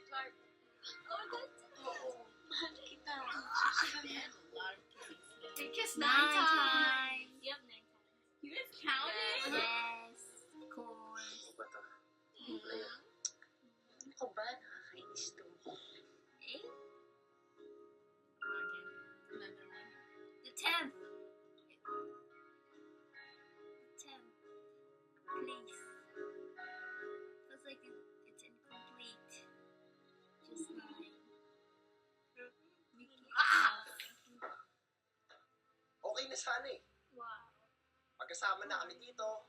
Clark. Oh, that's mahal kita. They kissed 9 9 times. times. Yep, 9 times. You guys counted? Yes, of course. Ano ba to? Leia. Ano ka ba? Nakakainis to. Eh? Another one. The 10th. The 10th. Please. Feels like it's incomplete. Just 9. Okay na sana eh. Wow. Magkasama na kami dito.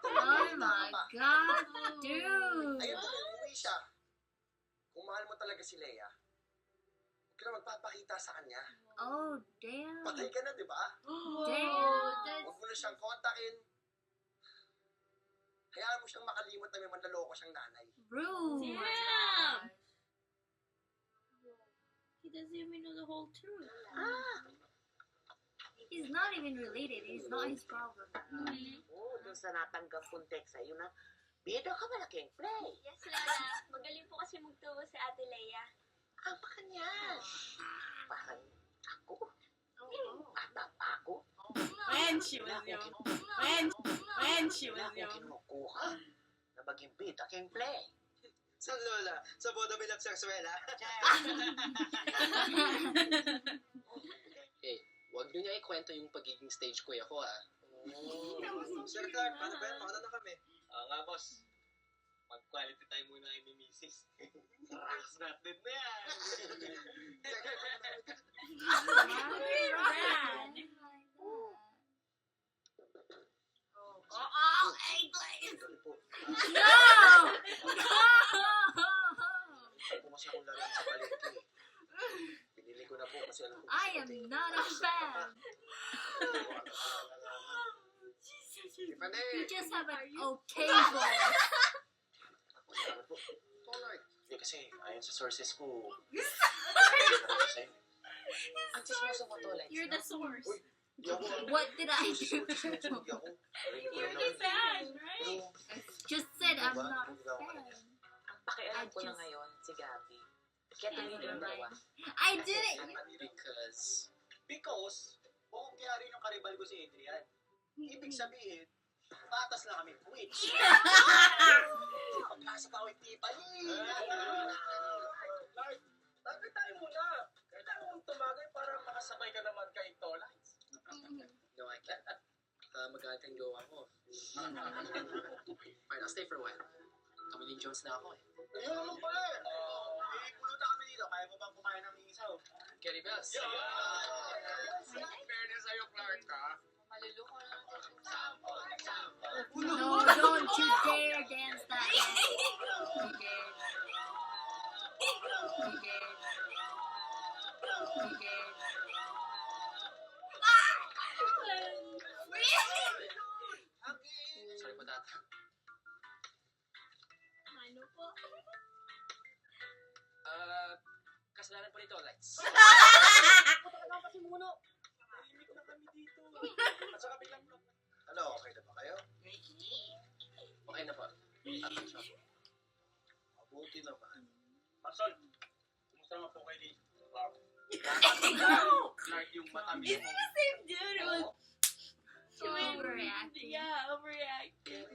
Oh my god, dude. Ayun na, umuwi siya. Kung mahal mo talaga si Leia, huwag ka na magpapakita sa kanya. Oh, damn. Patay ka na, di ba? Damn. Huwag mo na siyang kontakin. Hayaan mo siyang makalimot na may manlaloko siyang nanay. Rude. Damn. He doesn't even know the whole truth. He's not even related. It's not his problem. Oo, dun sa natanggap kong text sa'yo na, bida ka malaking play. Yes, Lola. Magaling po kasi magtubo si Ate Leia. Ang baka niya. Parang ako. Bata pa ako. When she was young. When she was Wala young. akong kinukuha na maging bida king play. San Lola? Sa Boda Bilang Sarsuela? Eh, wag nyo niya ikwento yung pagiging stage kuya ko, ah. Sir Clark, paano ba yan? Mauna na kami. Nga, boss. Mag-quality time muna kay ni Mrs. Rocks natin na yan. No! Ako kasi akong lalaki sa palengke. Pinili ko na po kasi alam ko. I am not a fan. Tiffany! You just have an okay voice. Ako salamat po. Alright. Hindi kasi, ayon sa sources ko, Ang chismoso mo to, Lex. You're the source. Uy, di ako. What did I do? Hindi ako. You're the fan, right? Just said I'm not a fan. Ang pakialam ko na ngayon, si Gabi. Kaya tumili yung dalawa. I didn't. Because, buong kaya rin yung karibal ko si Adrian. Ibig sabihin, patas na kami quits. Pagkasa pa ako yung Tiffany. Lord, tagay tayo muna. Kailangan mong tumagay para makasabay ka naman kay Tolites. No, I can't. Mag-aatang gawa ko. Fine, I'll stay for a while. Kami ni Jones na ako, eh. Ayun naman pala eh. Pulutan kami dito. Kaya mo bang kumain ng isaw? Gary Bells. Fairness sa'yo, Clark, ha? Maluluko na lang tayo. No, don't you dare dance that dance. You dare. You dare. You dare. Sorry po, tata. Ano po? Kasalanan po nito, Lights. Patakalan kasi muna. Tahimik na kami dito. At saka biglang... Ano, okay na ba kayo? Okay na po. Mabuti naman. Marcel, kumusta naman po kayo ni Clark? Clark, yung matamis mo. Same dude. Oo. Overreacting. Yeah, overreacting.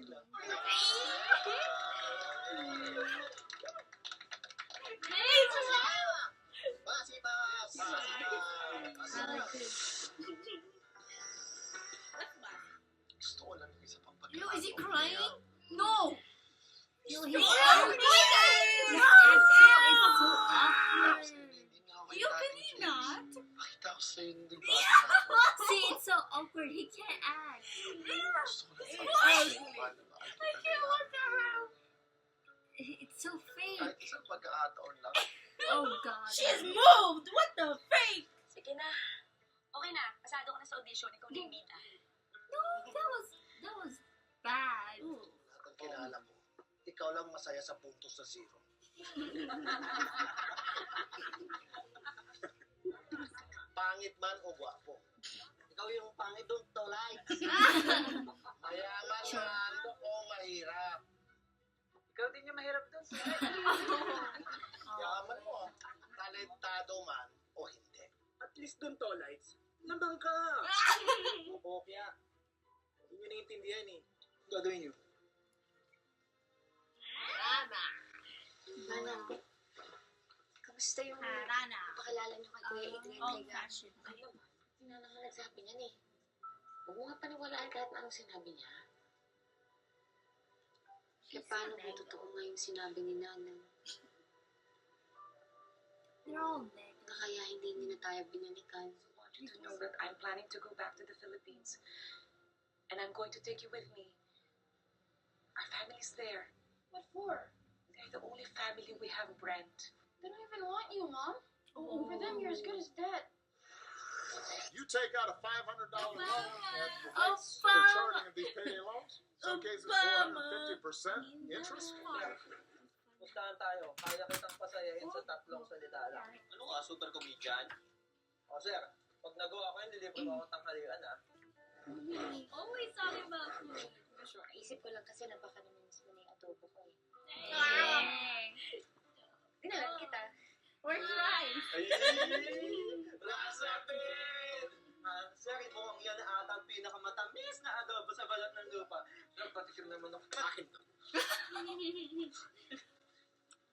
Masipas! I like this. Gusto ko lang yung isa pang pagkakataon. Yo, is he crying? No! Yo, he's No! His accent is so awkward. You cannot. Pakita ko sa'yo hindi ba? See, it's so awkward. He can't act. Gusto ko lang Why? I can't look at her. It's so fake. Kahit isang pagkakataon lang. Oh, God. She's moved. What the fake? Sige na. Okay na. Pasado ko na sa audition. Ikaw na yung bida. No, that was bad. Lahat ang kilala mo, ikaw lang masaya sa puntos sa zero. Pangit man o gwapo. Ikaw yung pangit doon, Tolites. Mayaman man o mahirap. Ikaw din yung mahirap doon. Yaman mo. Talentado man o hindi. At least doon, Tolites, lamang ka. Opokya. Hindi nyo naiintindihan eh. Gagawin nyo. Mana, kamusta yung Rana. pakilala niyo kay Kuya Adrian Old kay fashioned. Alam mo, hindi na naman nagsabi niyan eh. Huwag mo nga paniwalaan kahit na anong sinabi niya. Kaya paano kung totoo nga yung sinabi ni Nanang They're all big. na kaya hindi niya na tayo binalikan? You to know that I'm planning to go back to the Philippines. And I'm going to take you with me. Our family's there. What for? They're the only family we have, Brent. They don't even want you, Mom. For them, you're as good as dead. You take out a $500 loan and the Obama. rates they're charging of these payday loans, some cases Obama. 450% interest. Pustahan tayo. Kaya kitang pasayahin sa tatlong salita lang. Ano ka, super comedian? O sir, pag nagawa ko yun, lilibre mo ako tanghalian ah. Always talking about food. Naisip ko lang kasi napaka-namiss mo na yung adobo ko eh. Hey. Tinalan kita. Where's rice? Ay! Rasapin! Sir, mukhang yan na ata ang pinakamatamis na adobo sa balat ng lupa. Sir, patikim naman ako. Akin to.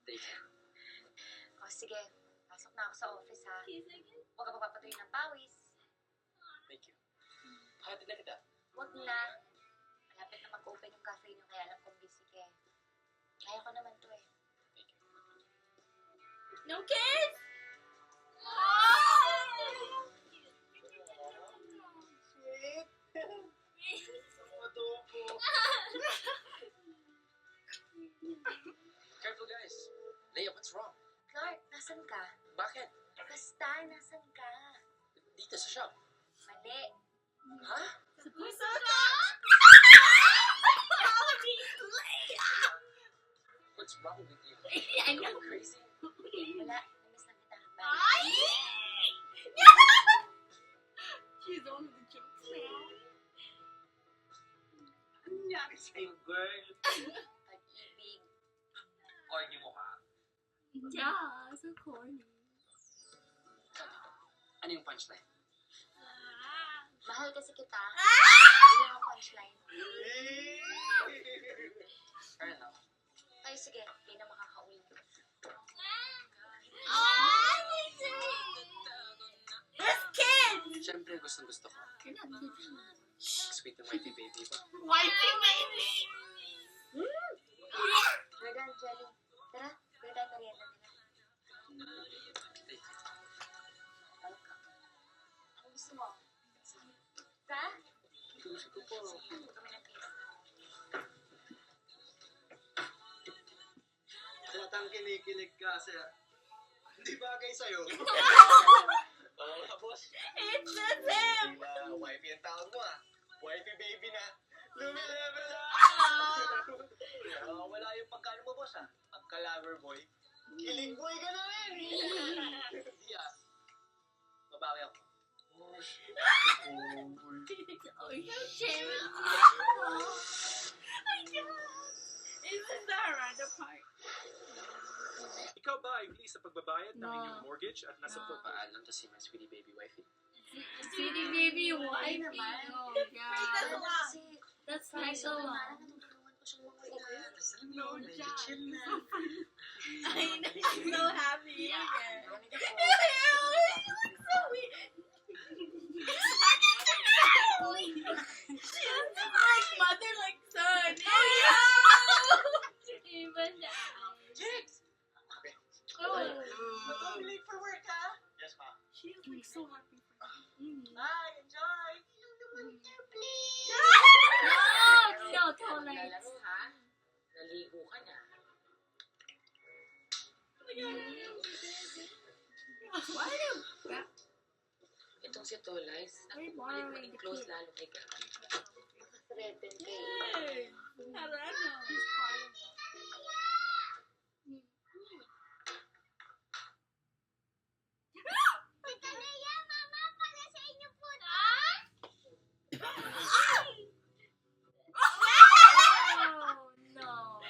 Take care. O sige, pasok na ako sa office ha. Huwag ka papapatuloy ng pawis. Thank you. Hatid na kita. Huwag na. Malapit na mag-open yung cafe niyo kaya alam kong busy ka eh. Kaya ko naman to eh. No kids? Sweet! Adobo! Careful, guys. Leia, what's wrong? Clark, nasan ka? Bakit? Basta, nasan ka? Dito sa shop. Mali. Ha? Puso ka? What's wrong with you? I know. Are you crazy? Wala, namiss na kita. Bye. Ay! She's on the jokes now. Ano nangyari sa'yo, girl? Pag-ibig. Corny mo ka. Yeah, so corny. Ano yung punchline? Mahal kasi kita. Yun lang ang punchline. Fair enough. Ay, sige, hindi na makakauwi. This kid! Siyempre, gustong-gusto ko. You're not kidding. Sweet and wifey baby pa. Wifey baby! Verdan, Jelly. Tara, Verdan, merienda nila. Welcome. Ano gusto mo? Ka? Gusto ko po. Kami ng pizza. Tatang kinikilig ka, sir. Hindi bagay sa'yo. Oo nga, boss. It's the same! Diba, wifey ang tawag mo ah. Wifey baby na. Lumilevel na! Wala yung pagkano mo, boss ah. Pagka-lover boy. Kiling boy ka na rin! Hindi ah. Babawi ako. Oh, you're Jerry. I know. Isn't that random part? Ikaw ba ay please sa pagbabayad ng No. inyong mortgage at nasa No. Paalam to si my sweetie baby wifey. Sweetie baby wifey. naman. Oh, Ano God. kasi, That's like so long. natutulungan ko siyang mga No job. I know, she's so happy. Yeah. So weird. She's like mother, like son. Oh, yeah. Even now. Jigs! Oh. Don't be late for work, ha? Yes, ma. She's like so happy for me. Bye! Enjoy! No, totally. Lalaro ha? Naligo ka na. Why do you Itong si Tolice, ang Ay, pilit borrowing maging the close kid. lalo kay Gab. threaten kay Yay! Harano. He's part of that. Oh, no.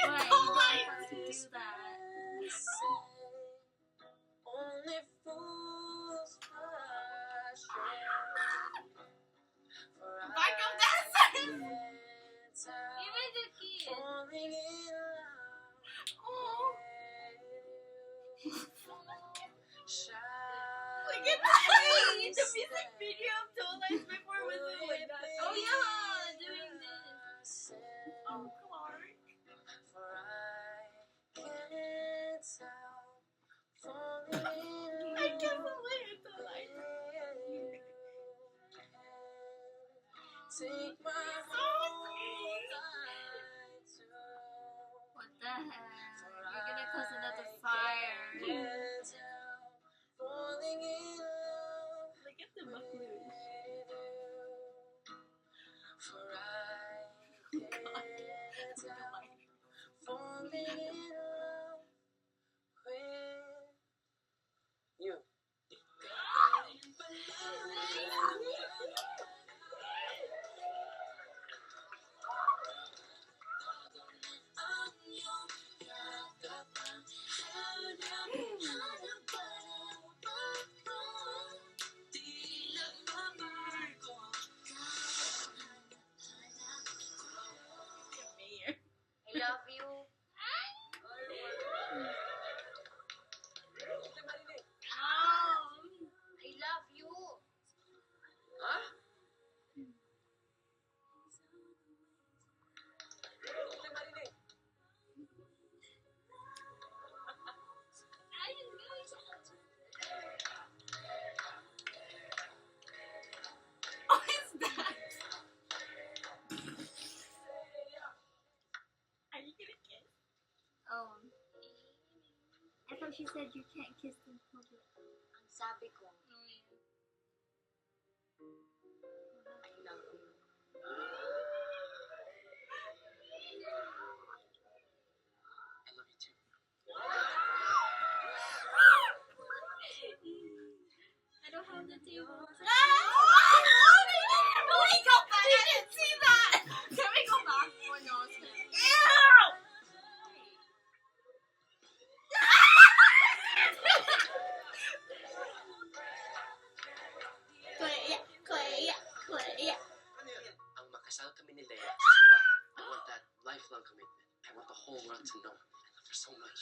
Why? Look at the music video of Toll Lights before was doing that. Oh yeah, doing this. Oh, Clark. I can't believe it's Toll Lights. Take my What the heck? You're gonna cause another fire. falling in love. Look at the Maclus. For I can't help falling in love with you. Mayor. I love you. I love you. Ha? What is that? Are you gonna kiss? Oh. I thought she said you can't kiss in public. Ang sabi ko, Oh, yeah. I love you. I love you too. I don't have the table. Oh, we go back. I didn't see that. Can we go back? Oh no, it's Ew! Clay. Ang makasal kami ni Leia sa simbahan. I want that lifelong commitment. I want the whole world to know. I love her so much.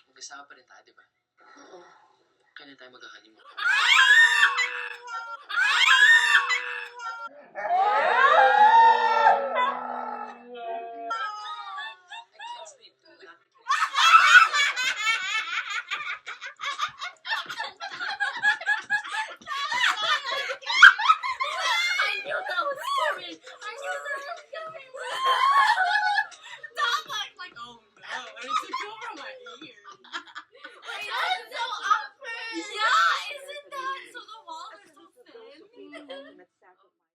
Mag-asawa pa rin tayo, di ba? Oo. Kailan tayo mag-honeymoon? Ah!